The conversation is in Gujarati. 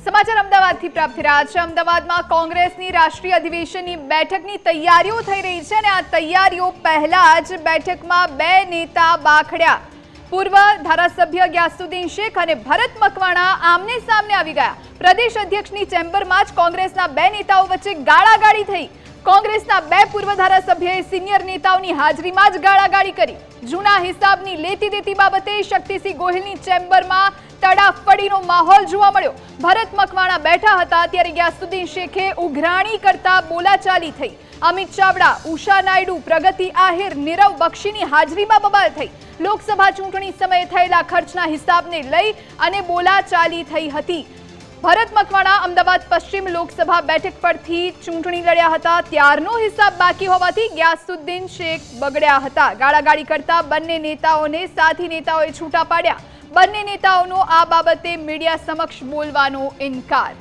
સમાચાર અમદાવાદથી પ્રાપ્ત થઈ રહ્યા છે। અમદાવાદમાં કોંગ્રેસની રાષ્ટ્રીય અધિવેશનની બેઠકની તૈયારીઓ થઈ રહી છે અને આ તૈયારીઓ પહેલા જ બેઠકમાં બે નેતા બાખડ્યા। પૂર્વ ધારાસભ્ય ગ્યાસુદ્દીન શેખ અને ભરત મકવાણા આમને સામને આવી ગયા। પ્રદેશ અધ્યક્ષની ચેમ્બરમાં જ કોંગ્રેસના બે નેતાઓ વચ્ચે ગાળાગાળી થઈ। કોંગ્રેસના બે પૂર્વ ધારાસભ્યોએ સિનિયર નેતાઓની હાજરીમાં જ ગાળાગાળી કરી। જૂના હિસાબની લેતી દેતી બાબતે શક્તિસિંહ ગોહિલની ચેમ્બરમાં તડાફડીનો માહોલ જોવા મળ્યો। ભરત મકવાણા બેઠા હતા ત્યારે ગ્યાસુદ્દીન શેખે ઉઘરાણી કરતા બોલાચાલી થઈ। અમિત ચાવડા, ઉષા નાયડુ, પ્રગતિ આહિર, નીરવ બક્ષીની હાજરીમાં બબાલ થઈ। લોકસભા ચૂંટણી સમયે થયેલા ખર્ચના હિસાબને લઈ અને બોલાચાલી થઈ હતી। ભરત મકવાણા અમદાવાદ પશ્ચિમ લોકસભા બેઠક પરથી ચૂંટણી લડ્યા હતા। ત્યારનો હિસાબ બાકી હોવાથી ગ્યાસુદ્દીન શેખ બગડ્યા હતા। ગાળાગાળી કરતા બંને નેતાઓને સાથી નેતાઓએ છૂટા પાડ્યા। બંને નેતાઓનો આ બાબતે મીડિયા સમક્ષ બોલવાનો ઇનકાર।